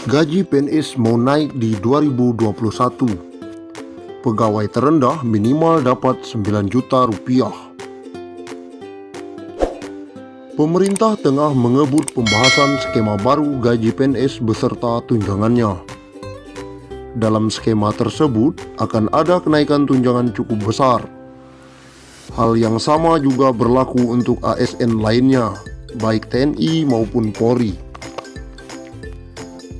Gaji PNS mau naik di 2021. Pegawai terendah minimal dapat 9 juta rupiah. Pemerintah tengah mengebut pembahasan skema baru gaji PNS beserta tunjangannya. Dalam skema tersebut akan ada kenaikan tunjangan cukup besar. Hal yang sama juga berlaku untuk ASN lainnya, baik TNI maupun Polri.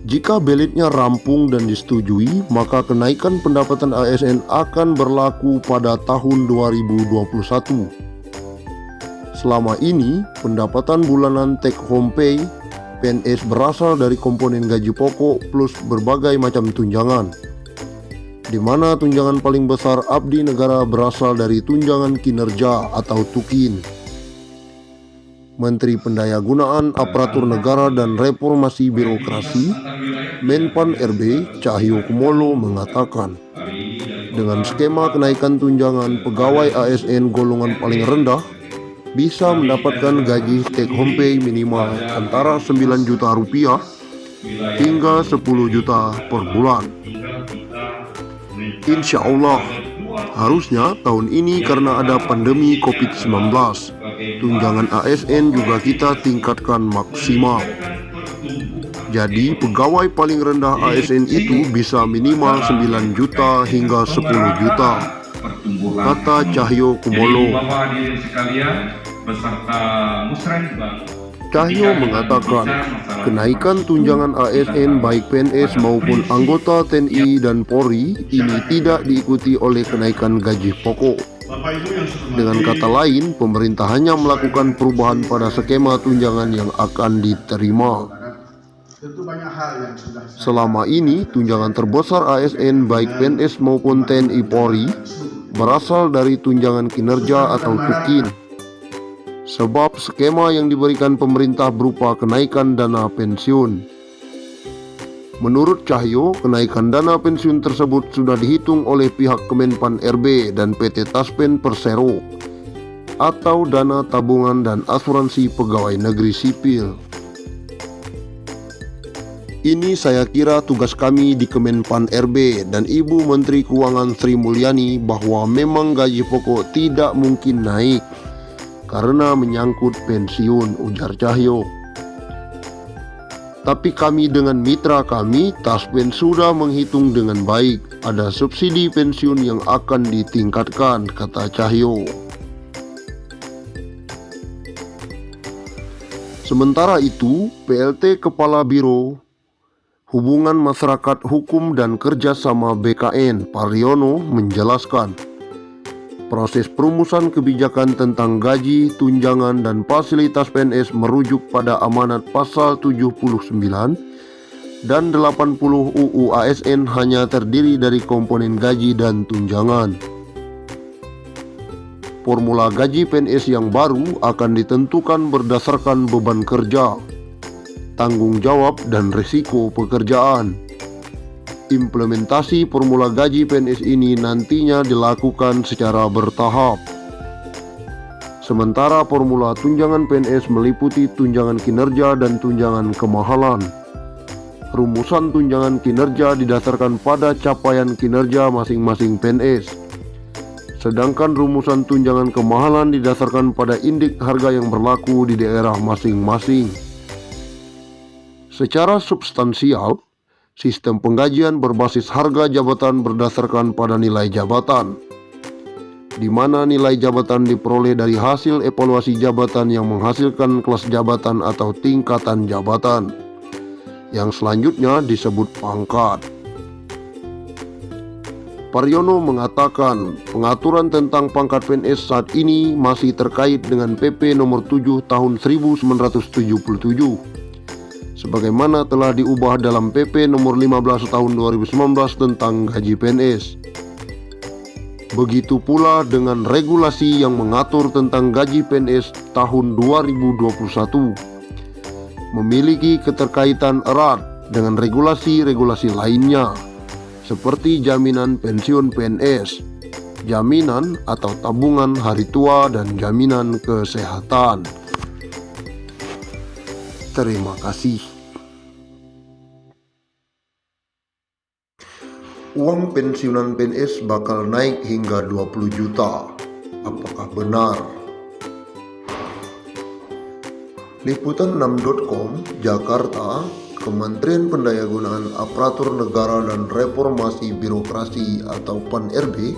Jika belitnya rampung dan disetujui, maka kenaikan pendapatan ASN akan berlaku pada tahun 2021. Selama ini, pendapatan bulanan take home pay PNS berasal dari komponen gaji pokok plus berbagai macam tunjangan, di mana tunjangan paling besar abdi negara berasal dari tunjangan kinerja atau TUKIN. Menteri Pendayagunaan Aparatur Negara dan Reformasi Birokrasi Menpan RB Cahyokumolo mengatakan, dengan skema kenaikan tunjangan pegawai ASN golongan paling rendah bisa mendapatkan gaji take home pay minimal antara 9 juta rupiah hingga 10 juta per bulan. Insya Allah, harusnya tahun ini karena ada pandemi COVID-19, tunjangan ASN juga kita tingkatkan maksimal. Jadi pegawai paling rendah ASN itu bisa minimal 9 juta hingga 10 juta, kata Cahyokumolo. Cahyo mengatakan, kenaikan tunjangan ASN baik PNS maupun anggota TNI dan Polri ini tidak diikuti oleh kenaikan gaji pokok. Dengan kata lain, pemerintah hanya melakukan perubahan pada skema tunjangan yang akan diterima. Selama ini, tunjangan terbesar ASN baik PNS maupun TNI Polri berasal dari tunjangan kinerja atau TUKIN. Sebab skema yang diberikan pemerintah berupa kenaikan dana pensiun. Menurut Cahyo, kenaikan dana pensiun tersebut sudah dihitung oleh pihak Kemenpan RB dan PT Taspen Persero atau dana tabungan dan asuransi pegawai negeri sipil. Ini saya kira tugas kami di Kemenpan RB dan Ibu Menteri Keuangan Sri Mulyani bahwa memang gaji pokok tidak mungkin naik karena menyangkut pensiun, ujar Cahyo. Tapi kami dengan mitra kami, Taspen sudah menghitung dengan baik. Ada subsidi pensiun yang akan ditingkatkan, kata Cahyo. Sementara itu, PLT Kepala Biro Hubungan Masyarakat Hukum dan Kerjasama BKN, Pariono, menjelaskan, proses perumusan kebijakan tentang gaji, tunjangan, dan fasilitas PNS merujuk pada amanat pasal 79 dan 80 UU ASN hanya terdiri dari komponen gaji dan tunjangan. Formula gaji PNS yang baru akan ditentukan berdasarkan beban kerja, tanggung jawab, dan risiko pekerjaan. Implementasi formula gaji PNS ini nantinya dilakukan secara bertahap. Sementara formula tunjangan PNS meliputi tunjangan kinerja dan tunjangan kemahalan. Rumusan tunjangan kinerja didasarkan pada capaian kinerja masing-masing PNS. Sedangkan rumusan tunjangan kemahalan didasarkan pada indeks harga yang berlaku di daerah masing-masing. Secara substansial, sistem penggajian berbasis harga jabatan berdasarkan pada nilai jabatan, di mana nilai jabatan diperoleh dari hasil evaluasi jabatan yang menghasilkan kelas jabatan atau tingkatan jabatan, yang selanjutnya disebut pangkat. Pariono mengatakan, pengaturan tentang pangkat PNS saat ini masih terkait dengan PP nomor 7 tahun 1977. Sebagaimana telah diubah dalam PP nomor 15 tahun 2019 tentang gaji PNS. Begitu pula dengan regulasi yang mengatur tentang gaji PNS tahun 2021. Memiliki keterkaitan erat dengan regulasi-regulasi lainnya, seperti jaminan pensiun PNS, jaminan atau tabungan hari tua, dan jaminan kesehatan. Terima kasih. uang pensiunan PNS bakal naik hingga 20 juta. Apakah benar? Liputan6.com, Jakarta. Kementerian Pendayagunaan Aparatur Negara dan Reformasi Birokrasi atau PAN-RB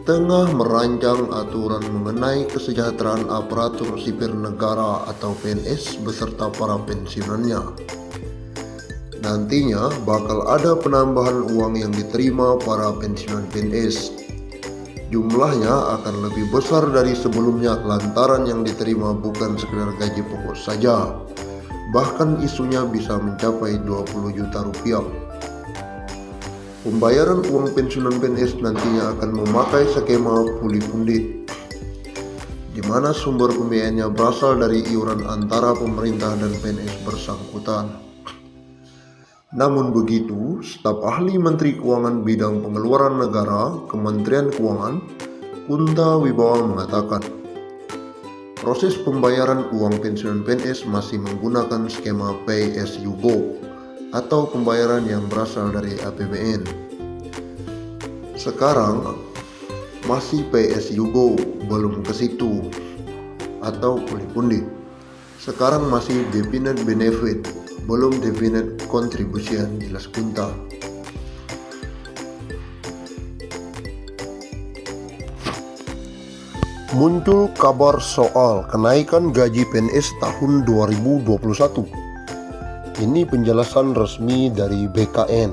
tengah merancang aturan mengenai kesejahteraan aparatur sipil negara atau PNS beserta para pensiunannya. Nantinya bakal ada penambahan uang yang diterima para pensiunan PNS. Jumlahnya akan lebih besar dari sebelumnya lantaran yang diterima bukan sekedar gaji pokok saja. Bahkan isunya bisa mencapai 20 juta rupiah. Pembayaran uang pensiunan PNS nantinya akan memakai skema pulih pundit, di mana sumber pembiayaannya berasal dari iuran antara pemerintah dan PNS bersangkutan. Namun begitu, staf ahli Menteri Keuangan Bidang Pengeluaran Negara, Kementerian Keuangan, Kunta Wibawa mengatakan, proses pembayaran uang pensiunan PNS masih menggunakan skema Pay as you go atau pembayaran yang berasal dari APBN. Sekarang masih Pay as you go, belum ke situ, atau pulih pundit. Sekarang masih definite benefit, belum definite contribution, jelas Kunta. Muncul kabar soal kenaikan gaji PNS tahun 2021. Ini penjelasan resmi dari BKN.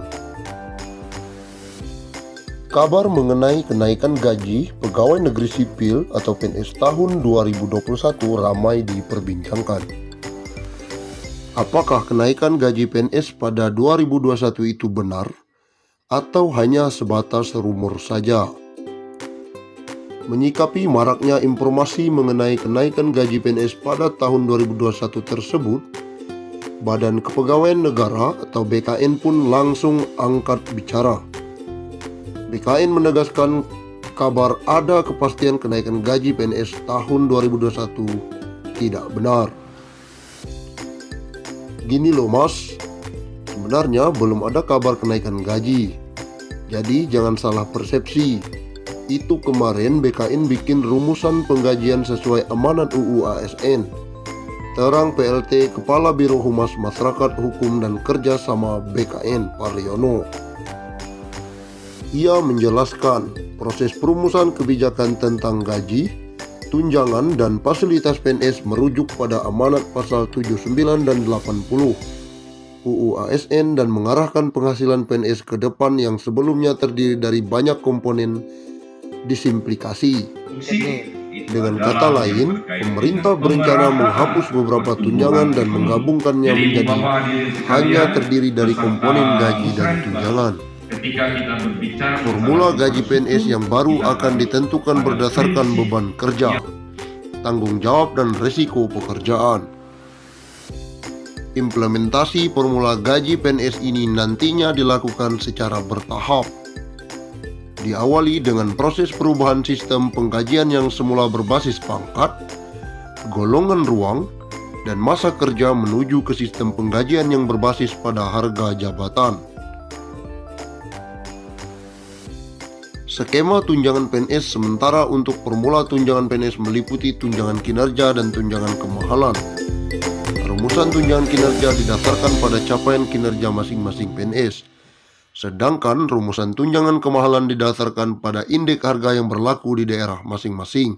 Kabar mengenai kenaikan gaji pegawai negeri sipil atau PNS tahun 2021 ramai diperbincangkan. Apakah kenaikan gaji PNS pada 2021 itu benar atau hanya sebatas rumor saja? Menyikapi maraknya informasi mengenai kenaikan gaji PNS pada tahun 2021 tersebut, Badan Kepegawaian Negara atau BKN pun langsung angkat bicara. BKN menegaskan kabar ada kepastian kenaikan gaji PNS tahun 2021 tidak benar. Gini loh mas, sebenarnya belum ada kabar kenaikan gaji. Jadi jangan salah persepsi. Itu kemarin BKN bikin rumusan penggajian sesuai amanat UU ASN. Terang PLT Kepala Biro Humas Masyarakat Hukum dan Kerja sama BKN Pariono. Ia menjelaskan proses perumusan kebijakan tentang gaji, tunjangan dan fasilitas PNS merujuk pada amanat pasal 79 dan 80 UU ASN dan mengarahkan penghasilan PNS ke depan yang sebelumnya terdiri dari banyak komponen disimplikasi. Dengan kata lain, pemerintah berencana menghapus beberapa tunjangan dan menggabungkannya menjadi hanya terdiri dari komponen gaji dan tunjangan. Formula gaji PNS yang baru akan ditentukan berdasarkan beban kerja, tanggung jawab dan risiko pekerjaan. Implementasi formula gaji PNS ini nantinya dilakukan secara bertahap. Diawali dengan proses perubahan sistem penggajian yang semula berbasis pangkat, golongan ruang, dan masa kerja menuju ke sistem penggajian yang berbasis pada harga jabatan. Skema tunjangan PNS sementara untuk formula tunjangan PNS meliputi tunjangan kinerja dan tunjangan kemahalan. Rumusan tunjangan kinerja didasarkan pada capaian kinerja masing-masing PNS. Sedangkan rumusan tunjangan kemahalan didasarkan pada indeks harga yang berlaku di daerah masing-masing.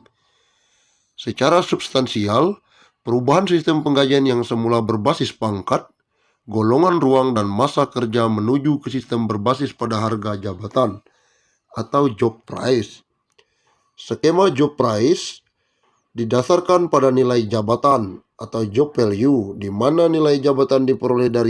Secara substansial, perubahan sistem penggajian yang semula berbasis pangkat, golongan ruang dan masa kerja menuju ke sistem berbasis pada harga jabatan atau job price. Skema job price didasarkan pada nilai jabatan atau job value, di mana nilai jabatan diperoleh dari